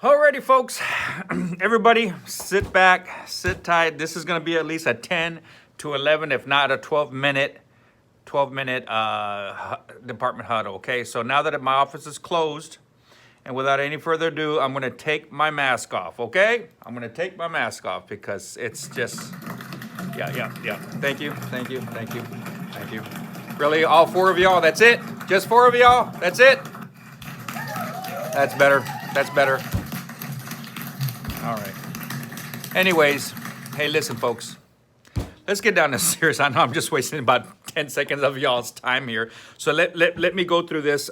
Alrighty, folks. Everybody, sit back, sit tight. This is going to be at least a 10 to 11, if not a 12-minute department huddle. Okay, so now that my office is closed, and without any further ado, I'm going to take my mask off. Okay, I'm going to take my mask off because it's just, yeah. Thank you. Really, all four of y'all? That's it? Just four of y'all? That's it? That's better. All right. Anyways, hey, listen, folks. Let's get down to serious. I know I'm just wasting about 10 seconds of y'all's time here. So let me go through this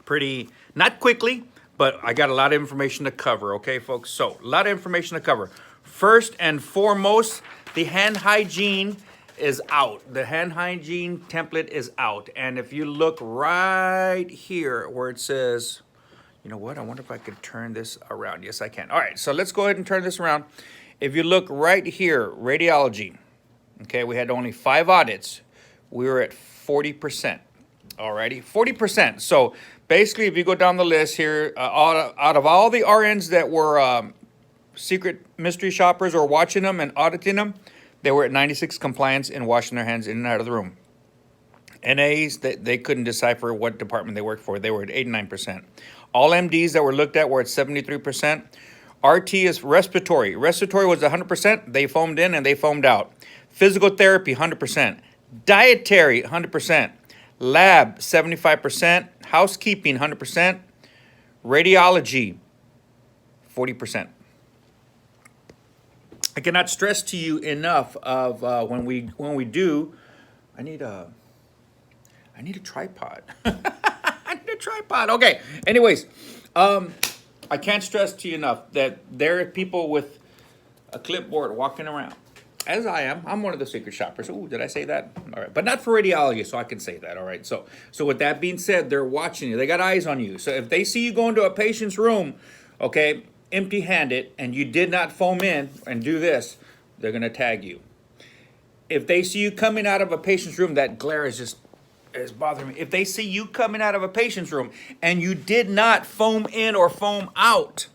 pretty, not quickly, but I got a lot of information to cover, okay, folks? So a lot of information to cover. First and foremost, the hand hygiene is out. The hand hygiene template is out. And if you look right here where it says, you know what? I wonder if I could turn this around. Yes, I can. All right, so let's go ahead and turn this around. If you look right here, radiology, okay, we had only 5 audits. We were at 40%. Alrighty, 40%. So basically, if you go down the list here, out of all the RNs that were secret mystery shoppers or watching them and auditing them, they were at 96 compliance in washing their hands in and out of the room. NAs, they couldn't decipher what department they worked for. They were at 89%. All MDs that were looked at were at 73%. RT is respiratory. Respiratory was 100%. They foamed in and they foamed out. Physical therapy, 100%. Dietary, 100%. Lab, 75%. Housekeeping, 100%. Radiology, 40%. I cannot stress to you enough of when we do. I need a tripod. I need a tripod. Okay. Anyways, I can't stress to you enough that there are people with a clipboard walking around, as I am. I'm one of the secret shoppers. Ooh, did I say that? All right, but not for radiology, so I can say that. All right. So with that being said, they're watching you. They got eyes on you. So if they see you go into a patient's room, okay, empty-handed, and you did not foam in and do this, they're gonna tag you. If they see you coming out of a patient's room, that glare is bothering me. If they see you coming out of a patient's room and you did not foam in or foam out,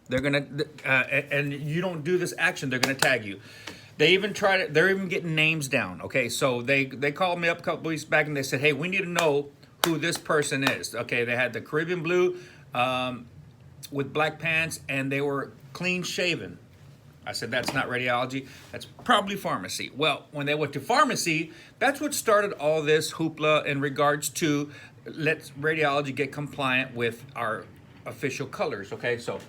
they're gonna and you don't do this action, they're gonna tag you. They're even getting names down. Okay, so they called me up a couple weeks back and they said, hey, we need to know who this person is. Okay, they had the Caribbean blue with black pants and they were clean shaven. I said, that's not radiology. That's probably pharmacy. Well, when they went to pharmacy, that's what started all this hoopla in regards to let's radiology get compliant with our official colors. Okay, so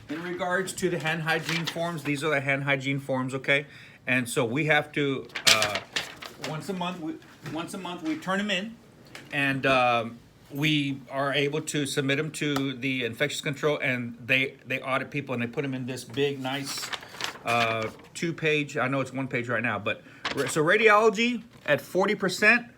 in regards to the hand hygiene forms, these are the hand hygiene forms. Okay, and so we have to once a month we turn them in, and we are able to submit them to the infectious control, and they audit people and they put them in this big, nice 2-page. I know it's 1 page right now, but so radiology at 40%.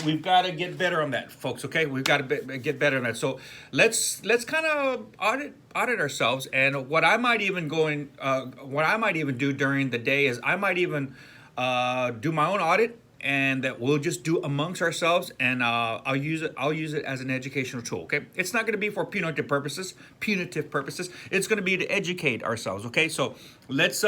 We've got to get better on that, folks. Okay, we've got to get better on that. So let's kind of audit ourselves. And what I might even do during the day is I might even do my own audit, and that we'll just do amongst ourselves, and I'll use it as an educational tool. Okay, it's not going to be for punitive purposes. It's going to be to educate ourselves. Okay, so let's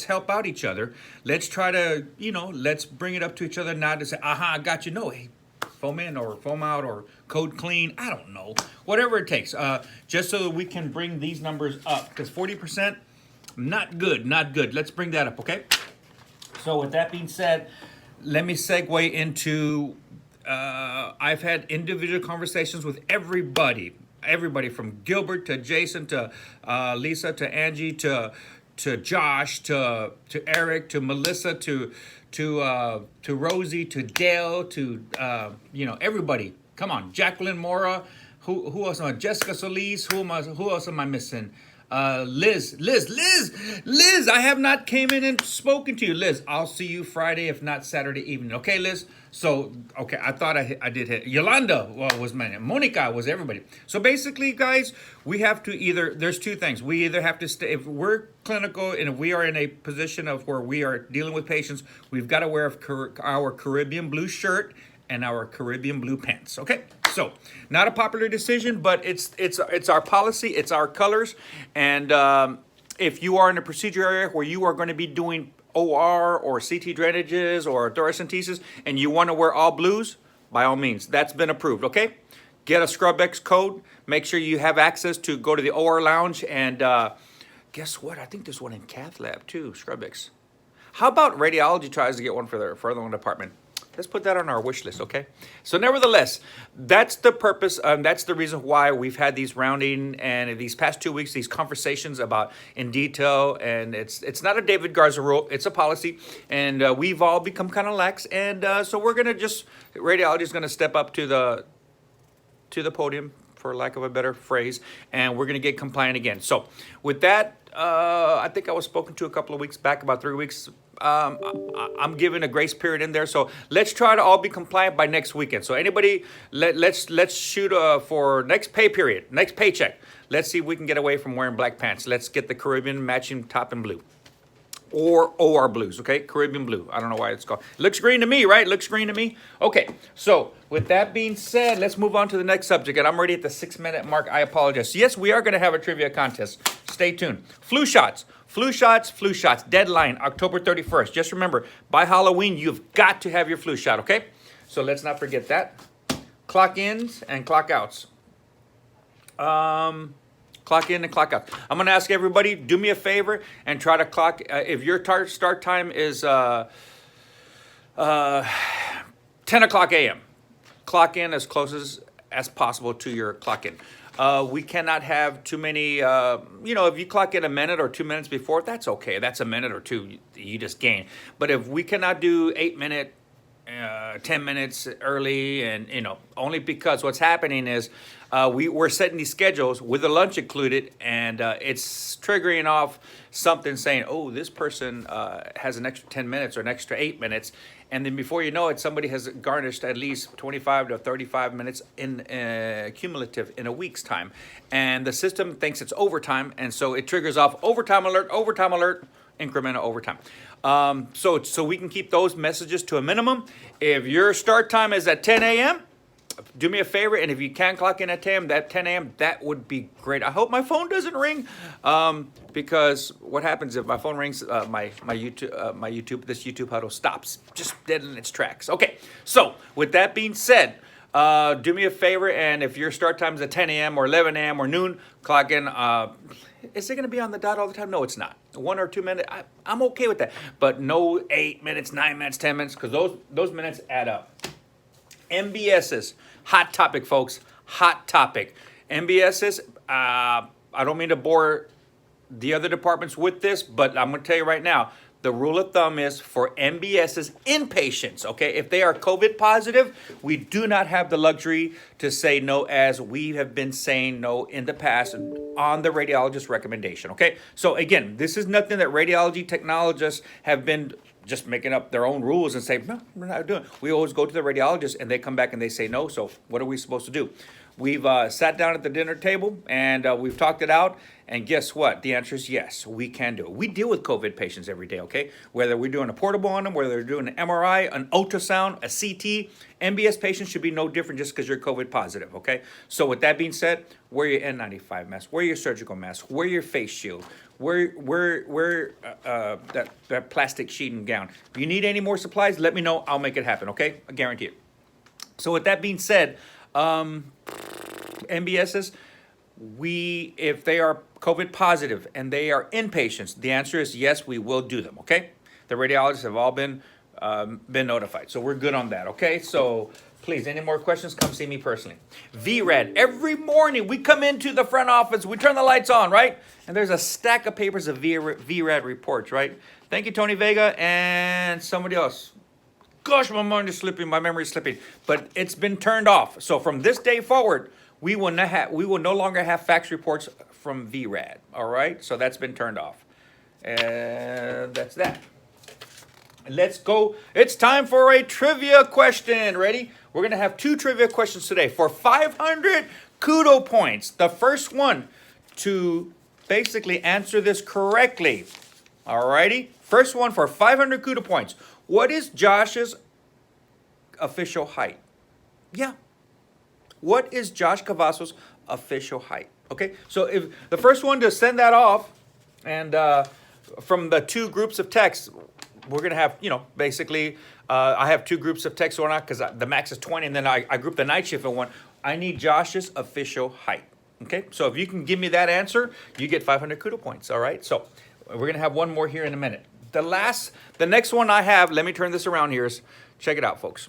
help out each other. Let's try to let's bring it up to each other, not to say, aha, I got you. No, hey, foam in or foam out or code clean. I don't know, whatever it takes, just so that we can bring these numbers up, because 40%, not good. Let's bring that up. Okay. So with that being said, let me segue into, I've had individual conversations with everybody from Gilbert to Jason to Lisa to Angie to Josh to Eric to Melissa to Rosie to Dale to everybody. Come on, Jacqueline Mora, who else? Jessica Solis. Who else am I missing? Liz, I have not came in and spoken to you. Liz, I'll see you Friday, if not Saturday evening. Okay, Liz? So, okay, I thought I did hit. Yolanda was my name. Monica was everybody. So basically, guys, we have to there's 2 things. We either have to stay, if we're clinical and if we are in a position of where we are dealing with patients, we've got to wear our Caribbean blue shirt and our Caribbean blue pants. Okay, so not a popular decision, but it's our policy, it's our colors, and if you are in a procedure area where you are going to be doing OR or CT drainages or thoracentesis, and you want to wear all blues, by all means, that's been approved. Okay, get a ScrubX code. Make sure you have access to go to the OR lounge, and guess what? I think there's one in Cath Lab too. ScrubX. How about radiology tries to get one for their own department? Let's put that on our wish list, okay? So nevertheless, that's the purpose, that's the reason why we've had these rounding and these past 2 weeks, these conversations about in detail, and it's not a David Garza rule, it's a policy, and we've all become kind of lax, and so we're gonna radiology is gonna step up to the podium, for lack of a better phrase, and we're gonna get compliant again. So with that, I think I was spoken to a couple of weeks back, about 3 weeks. I'm giving a grace period in there, so let's try to all be compliant by next weekend. So anybody, let's shoot for next pay period, next paycheck. Let's see if we can get away from wearing black pants. Let's get the Caribbean matching top and blue, or OR blues. Okay, Caribbean blue. I don't know why it's called. Looks green to me, right? Looks green to me. Okay, so with that being said, let's move on to the next subject. And I'm already at the 6-minute mark. I apologize. Yes, we are going to have a trivia contest. Stay tuned. Flu shots. Flu shots, flu shots. Deadline, October 31st. Just remember, by Halloween, you've got to have your flu shot, okay? So let's not forget that. Clock ins and clock outs. Clock in and clock out. I'm going to ask everybody, do me a favor and try to clock. If your start time is 10 o'clock a.m., clock in as close as possible to your clock in. We cannot have too many, if you clock in a minute or 2 minutes before, that's okay. That's a minute or two you just gain. But if we cannot do 8 minute, 10 minutes early, and only because what's happening is we're setting these schedules with the lunch included, and it's triggering off something saying, oh, this person has an extra 10 minutes or an extra 8 minutes, and then before you know it, somebody has garnished at least 25 to 35 minutes in cumulative in a week's time, and the system thinks it's overtime, and so it triggers off overtime alert, incremental overtime. So we can keep those messages to a minimum. If your start time is at 10 a.m., do me a favor, and if you can clock in at 10 a.m., that would be great. I hope my phone doesn't ring, because what happens if my phone rings? My YouTube, this YouTube huddle stops, just dead in its tracks. Okay, so with that being said, do me a favor, and if your start time is at 10 a.m. or 11 a.m. or noon, clock in. Is it going to be on the dot all the time? No, it's not. 1 or 2 minutes, I'm okay with that. But no 8 minutes, 9 minutes, 10 minutes, because those minutes add up. MBSs, hot topic, folks, hot topic. MBSs, I don't mean to bore the other departments with this, but I'm going to tell you right now, the rule of thumb is for MBSs inpatients, okay? If they are COVID positive, we do not have the luxury to say no, as we have been saying no in the past on the radiologist recommendation, okay? So again, this is nothing that radiology technologists have been just making up their own rules and say, no, we're not doing it. We always go to the radiologist and they come back and they say no, so what are we supposed to do? We've sat down at the dinner table and we've talked it out, and guess what? The answer is yes, we can do it. We deal with COVID patients every day, okay? Whether we're doing a portable on them, whether they're doing an MRI, an ultrasound, a CT, MBS patients should be no different just because you're COVID positive, okay? So with that being said, wear your N95 mask, wear your surgical mask, wear your face shield, wear that plastic sheet and gown. If you need any more supplies, let me know. I'll make it happen, okay? I guarantee it. So with that being said, MBSs, if they are COVID positive and they are inpatients, the answer is yes, we will do them, okay? The radiologists have all been notified, so we're good on that, okay? So please, any more questions, come see me personally. VRAD, every morning we come into the front office, we turn the lights on, right? And there's a stack of papers of VRAD reports, right? Thank you, Tony Vega, and somebody else. Gosh, my mind is slipping, my memory is slipping, but it's been turned off. So from this day forward, we will no longer have fax reports from VRAD, all right? So that's been turned off. And that's that. Let's go. It's time for a trivia question. Ready? We're going to have 2 trivia questions today for 500 kudo points. The first one to basically answer this correctly. All righty? First one for 500 kudo points. What is Josh's official height? Yeah. What is Josh Cavazos' official height? Okay, so if the first one to send that off, and from the two groups of text, we're gonna have, basically, I have two groups of text going on because the max is 20, and then I group the night shift in one. I need Josh's official height. Okay, so if you can give me that answer, you get 500 kudo points. All right, so we're gonna have one more here in a minute. The next one I have, let me turn this around here. Check it out, folks.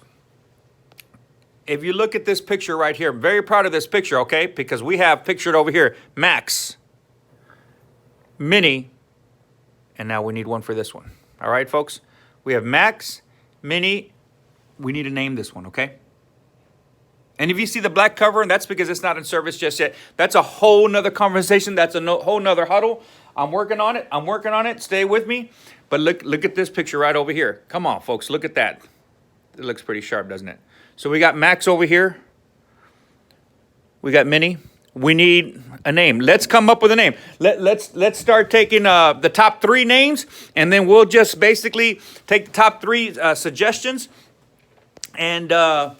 If you look at this picture right here, I'm very proud of this picture, okay? Because we have pictured over here, Max, Minnie, and now we need one for this one. All right, folks? We have Max, Minnie. We need to name this one, okay? And if you see the black cover, and that's because it's not in service just yet, that's a whole nother conversation. That's a whole nother huddle. I'm working on it. I'm working on it. Stay with me. But look at this picture right over here. Come on, folks. Look at that. It looks pretty sharp, doesn't it? So we got Max over here. We got Minnie. We need a name. Let's come up with a name. Let's start taking the top 3 names, and then we'll just basically take the top 3 suggestions, and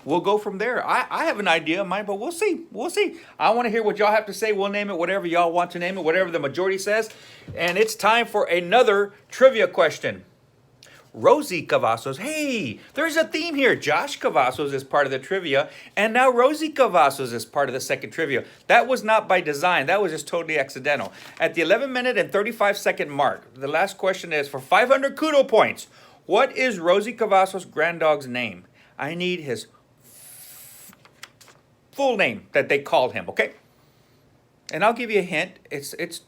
we'll go from there. I have an idea of mine, but we'll see. We'll see. I want to hear what y'all have to say. We'll name it whatever y'all want to name it, whatever the majority says. And it's time for another trivia question. Rosie Cavazos. Hey, there's a theme here. Josh Cavazos is part of the trivia, and now Rosie Cavazos is part of the second trivia. That was not by design. That was just totally accidental. At the 11-minute and 35-second mark, the last question is for 500 kudo points. What is Rosie Cavazos' granddog's name? I need his full name that they called him, okay? And I'll give you a hint. It's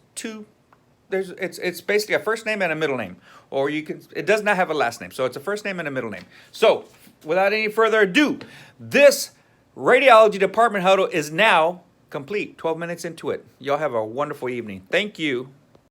basically a first name and a middle name. Or it does not have a last name. So it's a first name and a middle name. So without any further ado, this radiology department huddle is now complete. 12 minutes into it. Y'all have a wonderful evening. Thank you.